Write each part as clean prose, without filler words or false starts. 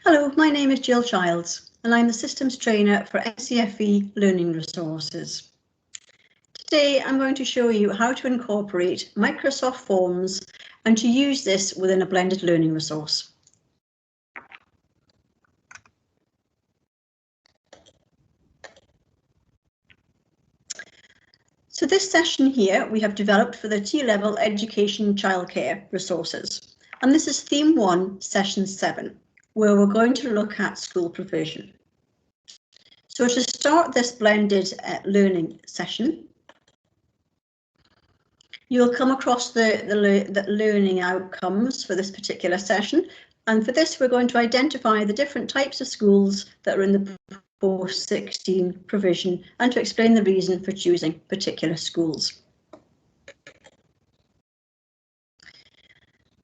Hello, my name is Jill Childs and I'm the Systems Trainer for NCFE Learning Resources. Today I'm going to show you how to incorporate Microsoft Forms and to use this within a blended learning resource. So this session here we have developed for the T-Level Education Childcare Resources, and this is Theme 1, Session 7, where we're going to look at school provision. So to start this blended learning session, you'll come across the learning outcomes for this particular session, and for this we're going to identify the different types of schools that are in the post-16 provision and to explain the reason for choosing particular schools.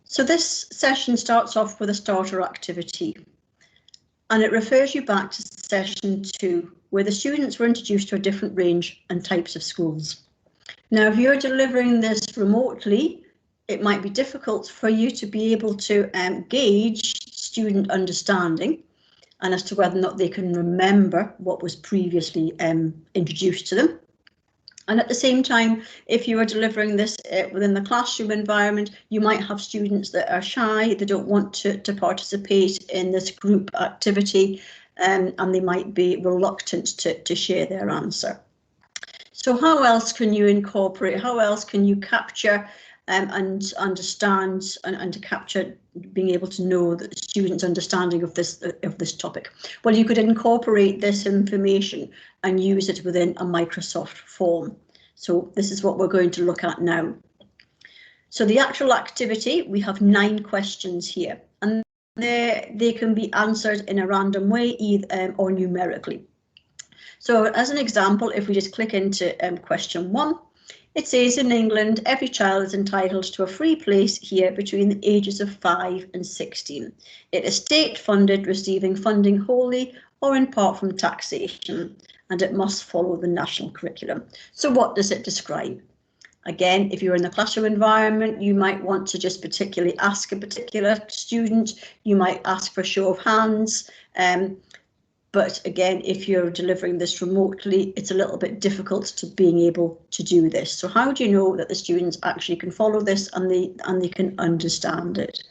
So this session starts off with a starter activity, and it refers you back to session 2, where the students were introduced to a different range and types of schools. Now, if you're delivering this remotely, it might be difficult for you to be able to gauge student understanding and as to whether or not they can remember what was previously introduced to them. And at the same time, if you are delivering this within the classroom environment, you might have students that are shy, they don't want to participate in this group activity, and they might be reluctant to share their answer. So how else can you incorporate, how else can you capture and understand and to capture being able to know the students' understanding of this topic? Well, you could incorporate this information and use it within a Microsoft form. So this is what we're going to look at now. So the actual activity, we have 9 questions here, and they can be answered in a random way or numerically. So as an example, if we just click into question 1, it says in England, every child is entitled to a free place here between the ages of 5 and 16. It is state funded, receiving funding wholly or in part from taxation, and it must follow the national curriculum. So what does it describe? Again, if you're in the classroom environment, you might want to just particularly ask a particular student, you might ask for a show of hands. But again, if you're delivering this remotely, it's a little bit difficult to being able to do this. So how do you know that the students actually can follow this and they can understand it?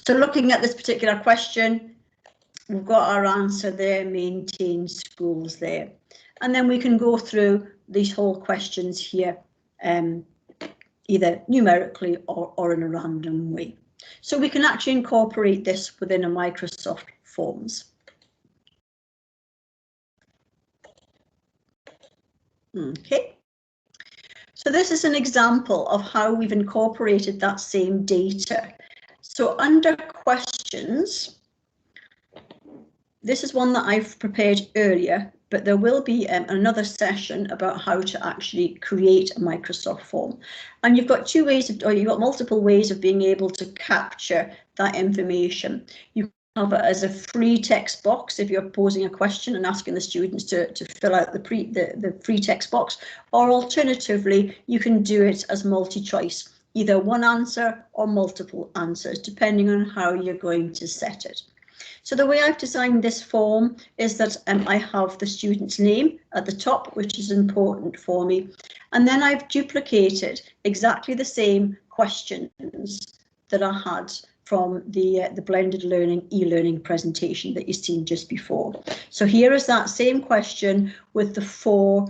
So looking at this particular question, we've got our answer there, maintain schools there. And then we can go through these whole questions here, either numerically or in a random way. So we can actually incorporate this within a Microsoft Forms. Okay, so this is an example of how we've incorporated that same data. So under questions, this is one that I've prepared earlier, but there will be another session about how to actually create a Microsoft form. And you've got you've got multiple ways of being able to capture that information. You have it as a free text box if you're posing a question and asking the students to fill out the free text box, or alternatively you can do it as multi-choice, either one answer or multiple answers, depending on how you're going to set it. So the way I've designed this form is that I have the student's name at the top, which is important for me, and then I've duplicated exactly the same questions that I had from the blended learning e-learning presentation that you've seen just before. So here is that same question with the 4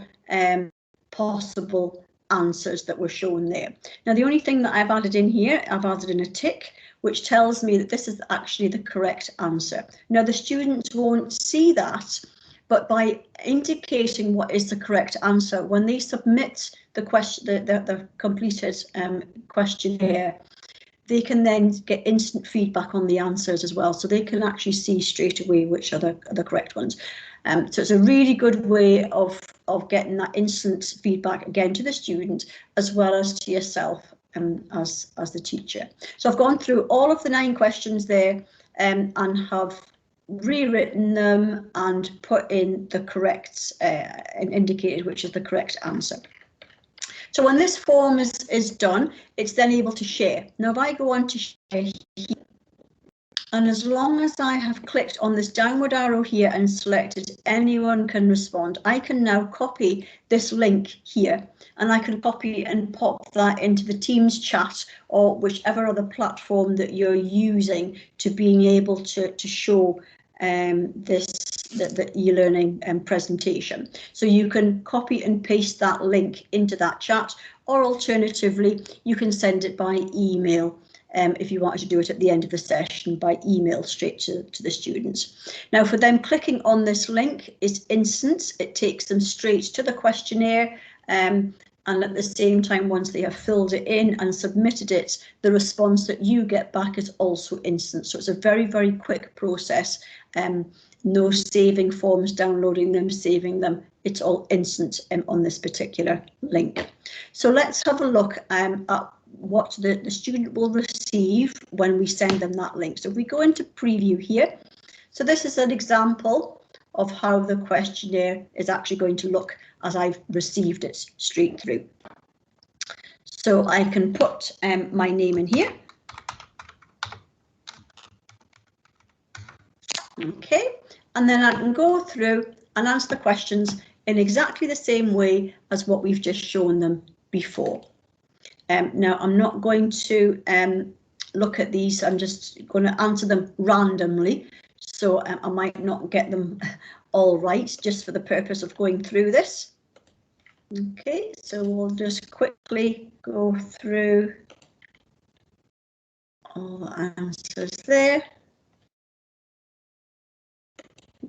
possible answers that were shown there. Now the only thing that I've added in here, I've added in a tick, which tells me that this is actually the correct answer. Now the students won't see that, but by indicating what is the correct answer, when they submit the question, the completed questionnaire, they can then get instant feedback on the answers as well, so they can actually see straight away which are the correct ones. So it's a really good way of getting that instant feedback again to the student as well as to yourself as the teacher. So I've gone through all of the 9 questions there and have rewritten them and put in the correct and indicated which is the correct answer. So when this form is done, it's then able to share. Now, if I go on to share here, And as long as I have clicked on this downward arrow here and selected anyone can respond, I can now copy this link here, and I can copy and pop that into the Teams chat or whichever other platform that you're using to being able to show the e-learning presentation. So you can copy and paste that link into that chat, or alternatively, you can send it by email. If you wanted to do it at the end of the session by email straight to the students. Now for them, clicking on this link is instant. It takes them straight to the questionnaire, and at the same time, once they have filled it in and submitted it, the response that you get back is also instant. So it's a very, very quick process. No saving forms, downloading them, saving them. It's all instant on this particular link. So let's have a look at what the student will receive when we send them that link. So if we go into preview here, so this is an example of how the questionnaire is actually going to look as I've received it straight through. So I can put my name in here. Okay, and then I can go through and answer the questions in exactly the same way as what we've just shown them before. Now, I'm not going to look at these, I'm just going to answer them randomly, so I might not get them all right, just for the purpose of going through this. Okay, so we'll just quickly go through all the answers there.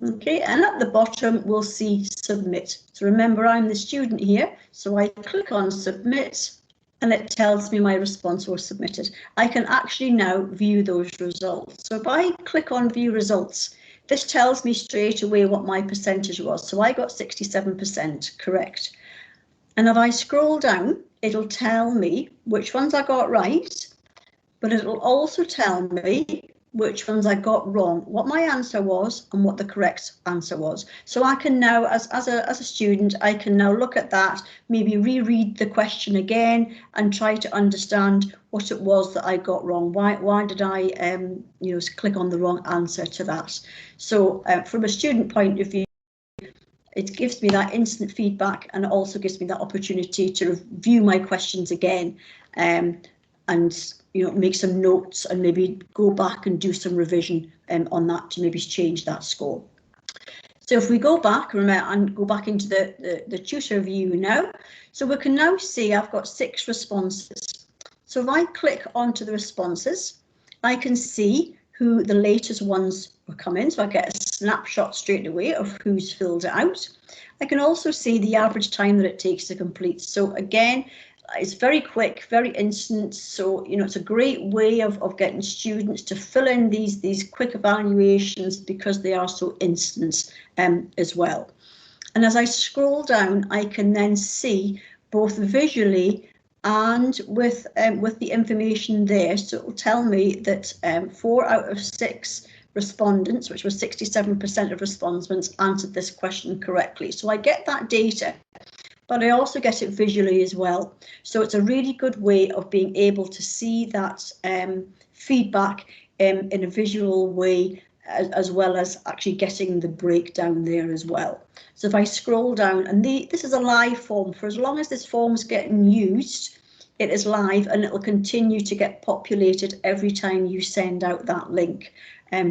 Okay, and at the bottom we'll see submit. So remember, I'm the student here, so I click on submit, and it tells me my response was submitted. I can actually now view those results. So if I click on view results, this tells me straight away what my percentage was. So I got 67% correct. And if I scroll down, it'll tell me which ones I got right, but it'll also tell me which ones I got wrong, what my answer was and what the correct answer was. So I can now, as a student, I can now look at that, maybe reread the question again and try to understand what it was that I got wrong. Why did I click on the wrong answer to that? So from a student point of view, it gives me that instant feedback, and it also gives me that opportunity to review my questions again and make some notes and maybe go back and do some revision on that to maybe change that score. So if we go back, remember, and go back into the tutor view now, so we can now see I've got 6 responses. So if I click onto the responses, I can see who the latest ones will come in, so I get a snapshot straight away of who's filled it out. I can also see the average time that it takes to complete. So again, it's very quick, very instant. So, it's a great way of getting students to fill in these quick evaluations because they are so instant as well. And as I scroll down, I can then see both visually and with the information there. So it will tell me that 4 out of 6 respondents, which was 67% of respondents, answered this question correctly. So I get that data, but I also get it visually as well. So it's a really good way of being able to see that feedback in a visual way, as well as actually getting the breakdown there as well. So if I scroll down, and this is a live form, for as long as this form's getting used, it is live, and it will continue to get populated every time you send out that link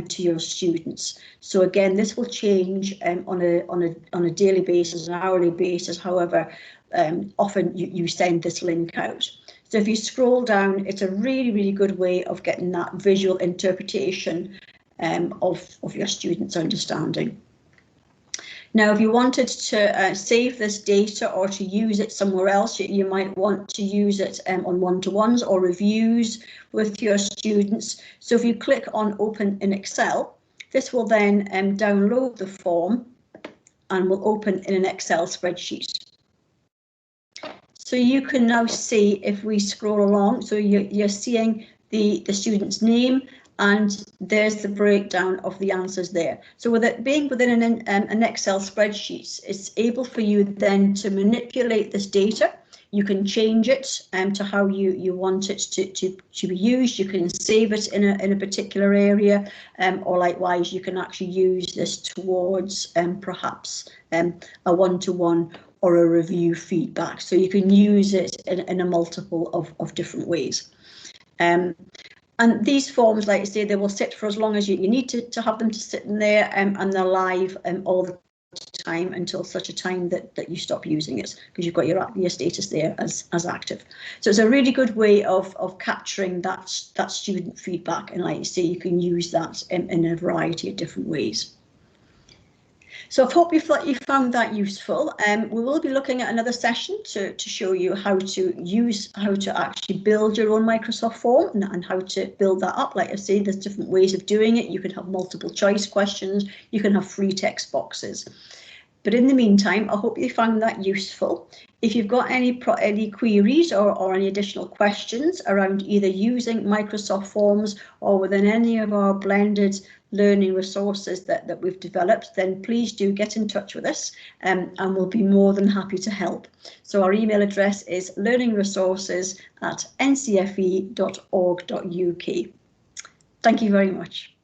to your students. So again, this will change on a daily basis, an hourly basis, however often you send this link out. So if you scroll down, it's a really, really good way of getting that visual interpretation of your students' understanding. Now, if you wanted to save this data or to use it somewhere else, you might want to use it on one-to-ones or reviews with your students. So if you click on Open in Excel, this will then download the form and will open in an Excel spreadsheet. So you can now see, if we scroll along, so you're seeing the student's name, and there's the breakdown of the answers there. So with it being within an Excel spreadsheet, it's able for you then to manipulate this data You can change it to how you want it to be used. You can save it in a particular area, or likewise you can actually use this towards perhaps a one-to-one or a review feedback. So you can use it in a multiple of different ways. And these forms, like I say, they will sit for as long as you need to have them to sit in there, and they're live all the time until such a time that you stop using it, because you've got your status there as active. So it's a really good way of capturing that student feedback, and like I say, you can use that in a variety of different ways. So I hope you found that useful. We will be looking at another session to show you how to actually build your own Microsoft form and how to build that up. Like I say, there's different ways of doing it. You can have multiple choice questions. You can have free text boxes. But in the meantime, I hope you found that useful. If you've got any queries or any additional questions around either using Microsoft Forms or within any of our blended learning resources that we've developed, then please do get in touch with us, and we'll be more than happy to help. So our email address is learningresources@ncfe.org.uk. Thank you very much.